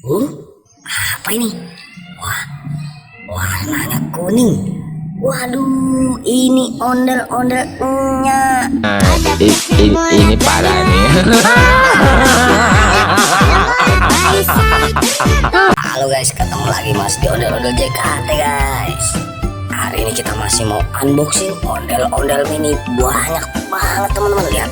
Uh, apa ini? Wah, warnanya kuning. Waduh, ini ondel-ondelnya. Ini parah nih. Halo guys, ketemu lagi Mas di ondel-ondel JKT guys. Hari ini kita masih mau unboxing ondel-ondel mini. Banyak banget teman-teman, lihat.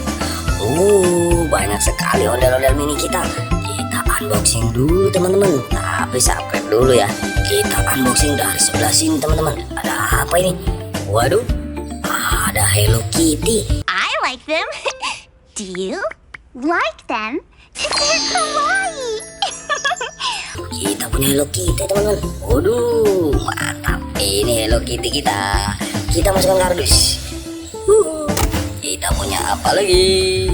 Banyak sekali ondel-ondel mini kita. Kita unboxing dulu teman-teman. Tapi subscribe dulu ya. Kita unboxing dari sebelah sini teman-teman. Ada apa ini? Waduh, ada Hello Kitty. I like them. Do you like them? They're kawaii. Kita punya Hello Kitty teman-teman. Waduh, mantap. Ini Hello Kitty kita. Kita masukkan kardus. Kita punya apa lagi?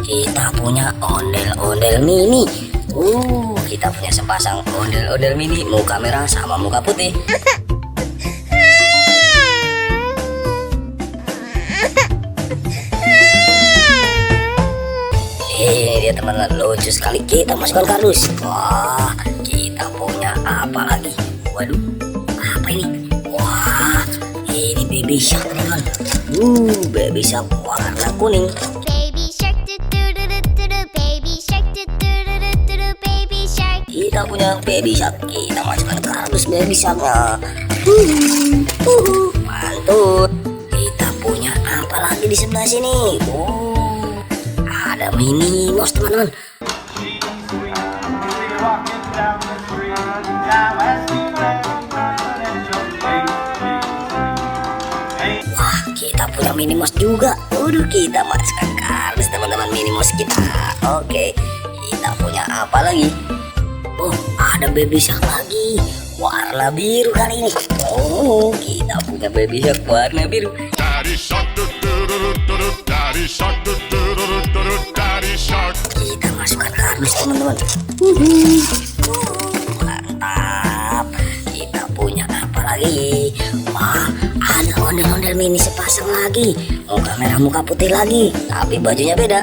Kita punya ondel-ondel mini. Kita punya sepasang ondel-ondel mini, muka merah sama muka putih. Ini dia teman-teman, lucu sekali. Kita masukkan kardus. Wah, kita punya apa lagi? Waduh, apa ini? Wah, ini baby shark teman-teman. Baby shark warna kuning. Baby shark do do do do do do. Baby shark do do do do do do. Baby shark. Kita punya baby shark. Kita masukkan kardus baby sharknya. Mantul. Kita punya apa lagi di sebelah sini? Ada Minnie Mouse teman-teman. Wah, kita punya Minnie Mouse juga. Kita masukkan kardus teman-teman Minnie Mouse kita. Oke, kita punya apa lagi? Ada baby shark lagi. Warna biru kali ini. Kita punya baby shark warna biru. Daddy shark, do do do do do. Daddy shark, do do do do do. Daddy shark. Kita masukkan kardus teman-teman. Mantap. Kita punya apa lagi? Wah, ada ondel-ondel mini sepasang lagi. Muka merah muka putih lagi, tapi bajunya beda.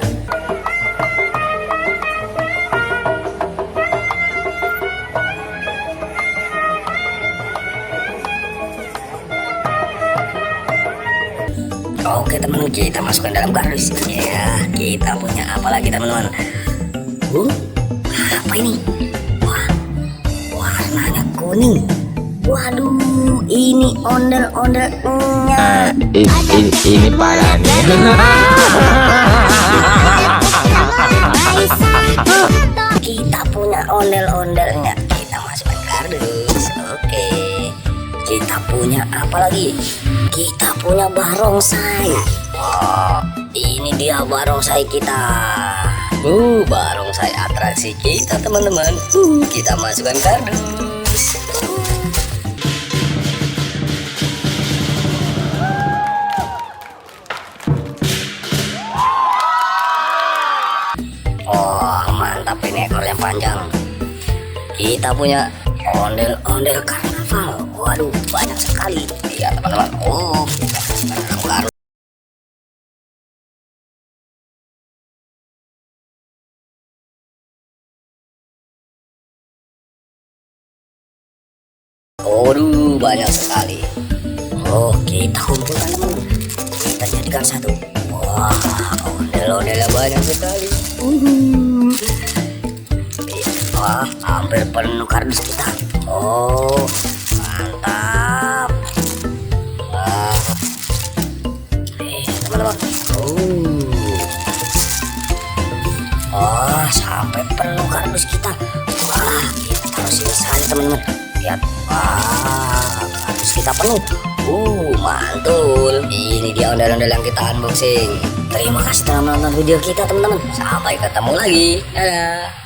Oke teman-teman, kita masukkan dalam kardus. Ya, kita punya apa lagi teman-teman? Apa ini? Wah, warnanya kuning. Waduh, ini ondel-ondelnya. Ini parah nih. Kita punya ondel-ondelnya. Kita masukkan kardus. Oke. Kita punya apa lagi? Kita punya barongsai. Ini dia barongsai kita. Barongsai atraksi kita teman-teman. Kita masukkan kardus. Mantap, ini ekor yang panjang. Kita punya ondel-ondel karnaval. Waduh, banyak sekali. Lihat teman-teman. Kita masukkan dalam kardus. Banyak sekali. Kita kumpulkan teman-teman. Kita jadikan satu. Wah, ondel-ondelnya banyak sekali. Wah, hampir penuh kardus kita. Mantap. Teman-teman. Sampai penuh kardus kita. Wah, kita taruh sini saja teman-teman. Lihat. Kardus kita penuh. Mantul. Ini dia ondel-ondel yang kita unboxing. Terima kasih telah menonton video kita teman-teman. Sampai ketemu lagi. Dadah.